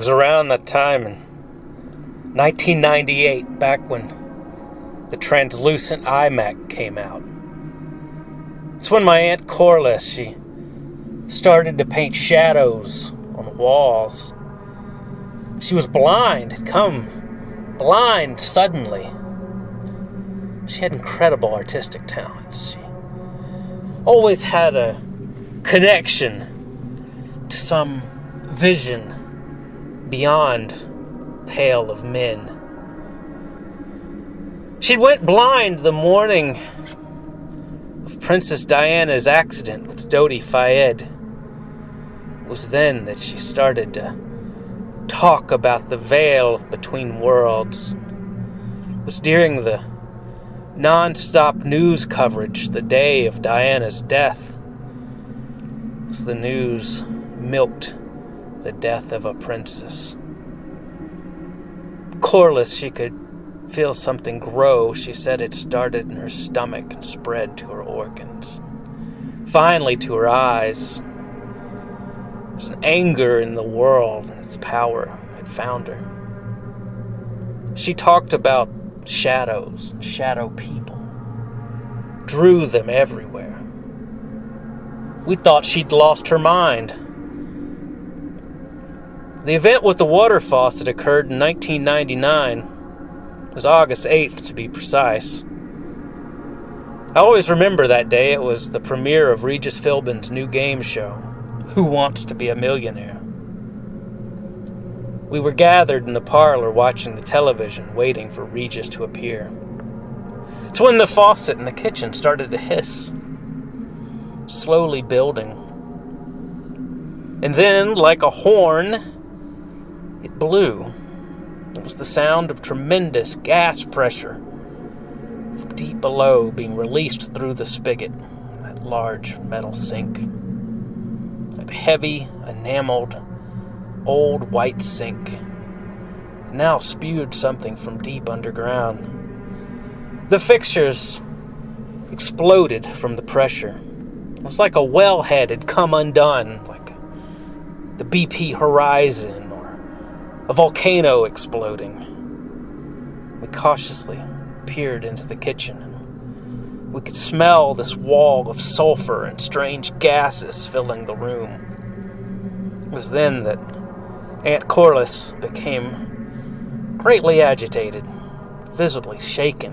was around that time in 1998, back when the translucent iMac came out. It's when my Aunt Corliss, she started to paint shadows on the walls. She was blind, had come blind suddenly. She had incredible artistic talents. She always had a connection to some vision beyond pale of men. She went blind the morning of Princess Diana's accident with Dodi Fayed. It was then that she started to talk about the veil between worlds. It was during the non-stop news coverage the day of Diana's death, as the news milked the death of a princess. Corliss, she could feel something grow. She said it started in her stomach and spread to her organs, finally to her eyes. There was an anger in the world, and its power had found her. She talked about shadows and shadow people, drew them everywhere. We thought she'd lost her mind. The event with the water faucet occurred in 1999. It was August 8th, to be precise. I always remember that day. It was the premiere of Regis Philbin's new game show, Who Wants to Be a Millionaire? We were gathered in the parlor watching the television, waiting for Regis to appear. It's when the faucet in the kitchen started to hiss, slowly building. And then, like a horn, it blew. It was the sound of tremendous gas pressure from deep below being released through the spigot, that large metal sink. That heavy, enameled, old white sink now spewed something from deep underground. The fixtures exploded from the pressure. It was like a wellhead had come undone, like the BP horizon, a volcano exploding. We cautiously peered into the kitchen, and we could smell this wall of sulfur and strange gases filling the room. It was then that Aunt Corliss became greatly agitated, visibly shaken.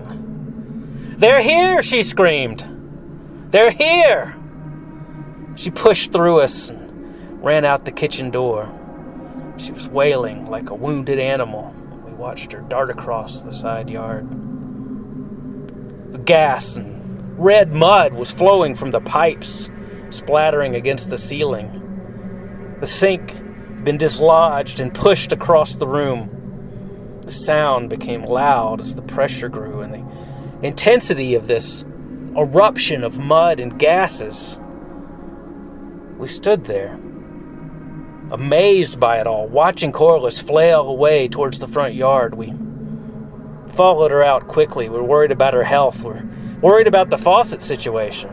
"They're here!" she screamed. "They're here!" She pushed through us and ran out the kitchen door. She was wailing like a wounded animal. We watched her dart across the side yard. The gas and red mud was flowing from the pipes, splattering against the ceiling. The sink had been dislodged and pushed across the room. The sound became loud as the pressure grew, and the intensity of this eruption of mud and gases. We stood there, amazed by it all, watching Corliss flail away towards the front yard. We followed her out quickly. We're worried about her health. We're worried about the faucet situation.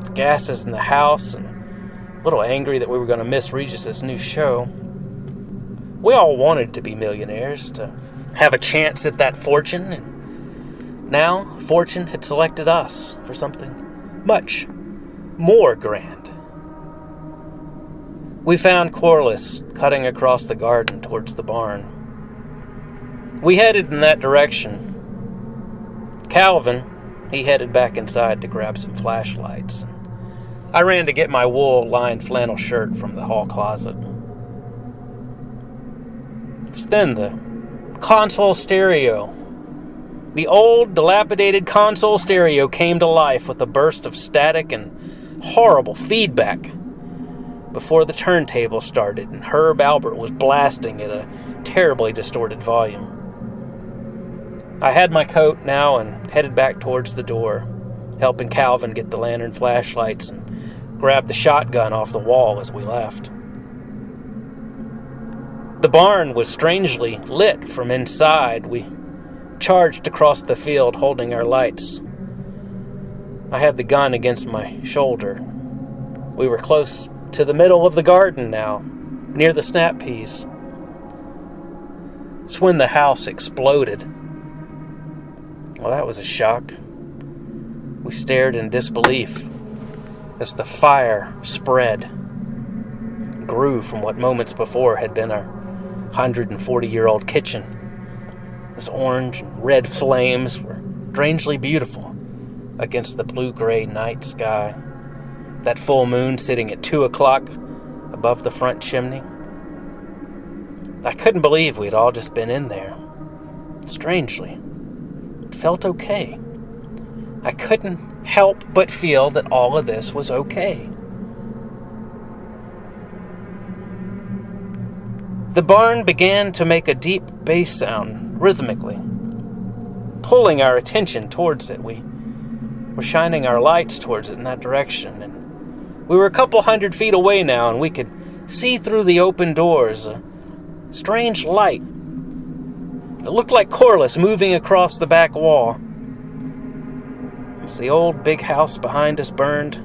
The gases in the house, and a little angry that we were going to miss Regis's new show. We all wanted to be millionaires, to have a chance at that fortune, and now fortune had selected us for something much more grand. We found Corliss cutting across the garden towards the barn. We headed in that direction. Calvin, he headed back inside to grab some flashlights. I ran to get my wool-lined flannel shirt from the hall closet. It was then the console stereo. The old, dilapidated console stereo came to life with a burst of static and horrible feedback before the turntable started and Herb Albert was blasting at a terribly distorted volume. I had my coat now and headed back towards the door, helping Calvin get the lantern flashlights and grab the shotgun off the wall as we left. The barn was strangely lit from inside. We charged across the field holding our lights. I had the gun against my shoulder. We were close to the middle of the garden now, near the snap peas. It's when the house exploded. Well, that was a shock. We stared in disbelief as the fire spread, grew from what moments before had been our 140-year-old kitchen. Those orange and red flames were strangely beautiful against the blue-gray night sky. That full moon sitting at 2 o'clock above the front chimney. I couldn't believe we'd all just been in there. Strangely, it felt okay. I couldn't help but feel that all of this was okay. The barn began to make a deep bass sound rhythmically, pulling our attention towards it. We were shining our lights towards it in that direction, and we were a couple 100 feet away now, and we could see through the open doors a strange light. It looked like Corliss moving across the back wall. As the old big house behind us burned,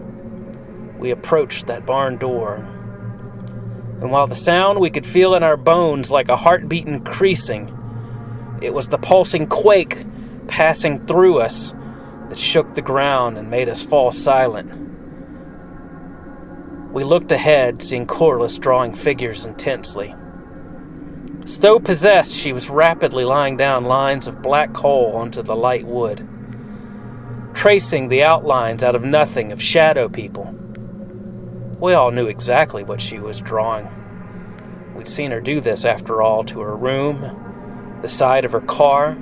we approached that barn door. And while the sound we could feel in our bones like a heartbeat increasing, it was the pulsing quake passing through us that shook the ground and made us fall silent. We looked ahead, seeing Corliss drawing figures intensely. As though possessed, she was rapidly laying down lines of black coal onto the light wood, tracing the outlines out of nothing of shadow people. We all knew exactly what she was drawing. We'd seen her do this, after all, to her room, the side of her car,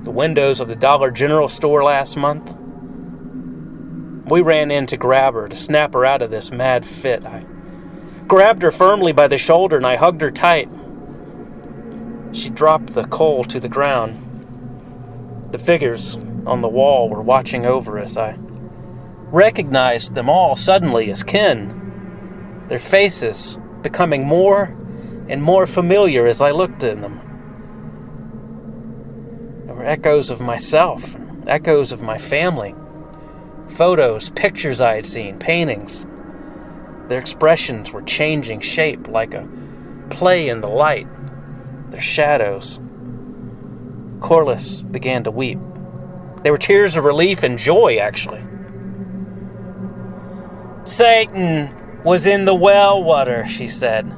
the windows of the Dollar General store last month. We ran in to grab her, to snap her out of this mad fit. I grabbed her firmly by the shoulder and I hugged her tight. She dropped the coal to the ground. The figures on the wall were watching over us. I recognized them all suddenly as kin, their faces becoming more and more familiar as I looked at them. There were echoes of myself, echoes of my family, photos, pictures I had seen, paintings. Their expressions were changing shape like a play in the light, their shadows. Corliss began to weep. They were tears of relief and joy, actually. Satan was in the well water, she said.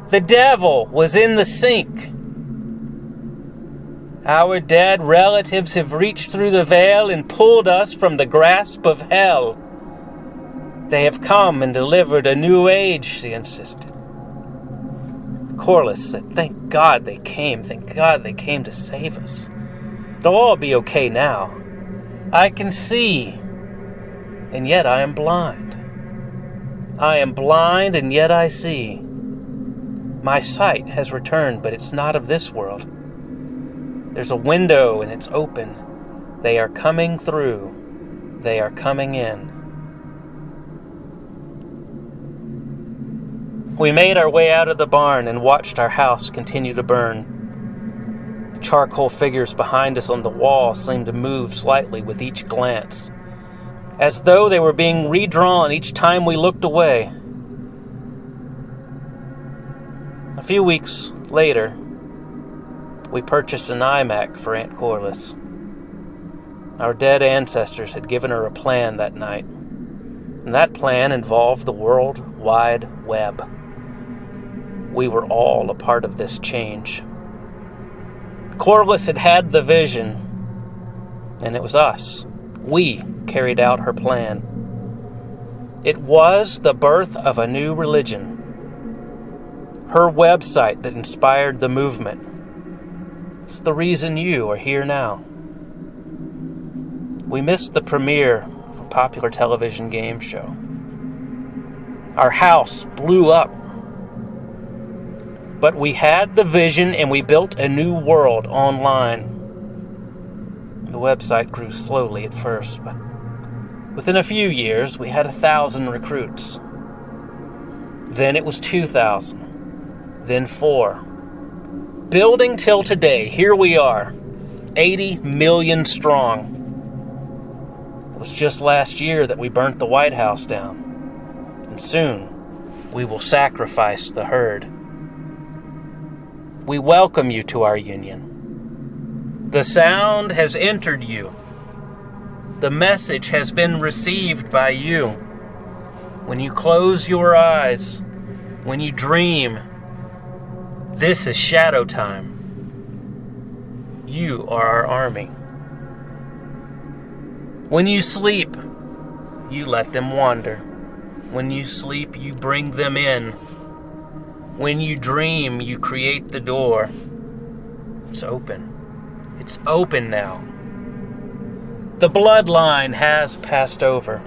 The devil was in the sink. Our dead relatives have reached through the veil and pulled us from the grasp of hell. They have come and delivered a new age, she insisted. Corliss said, thank God they came. Thank God they came to save us. It'll all be okay now. I can see, and yet I am blind. I am blind, and yet I see. My sight has returned, but it's not of this world. There's a window, and it's open. They are coming through. They are coming in. We made our way out of the barn and watched our house continue to burn. The charcoal figures behind us on the wall seemed to move slightly with each glance, as though they were being redrawn each time we looked away. A few weeks later, we purchased an iMac for Aunt Corliss. Our dead ancestors had given her a plan that night, and that plan involved the World Wide Web. We were all a part of this change. Corliss had had the vision, and it was us. We carried out her plan. It was the birth of a new religion. Her website that inspired the movement. It's the reason you are here now. We missed the premiere of a popular television game show. Our house blew up. But we had the vision and we built a new world online. The website grew slowly at first, but within a few years we had 1,000 recruits. Then it was 2,000. Then 4. Building till today, here we are, 80 million strong. It was just last year that we burnt the White House down. And soon we will sacrifice the herd. we welcome you to our union. The sound has entered you. The message has been received by you. When you close your eyes, when you dream, this is shadow time. You are our army. When you sleep, you let them wander. When you sleep, you bring them in. When you dream, you create the door. It's open. It's open now. The bloodline has passed over,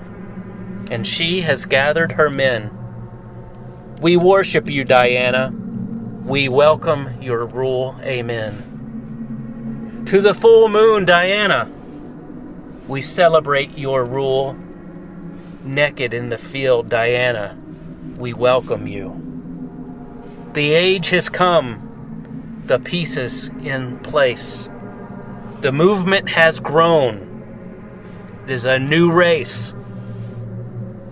and she has gathered her men. We worship you, Diana. We welcome your rule. Amen. To the full moon, Diana, we celebrate your rule. Naked in the field, Diana, we welcome you. The age has come, the pieces in place. The movement has grown. It is a new race.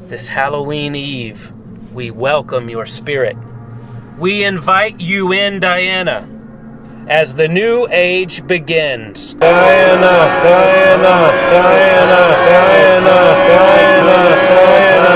This Halloween Eve, we welcome your spirit. We invite you in, Diana, as the new age begins. Diana, Diana, Diana, Diana, Diana, Diana.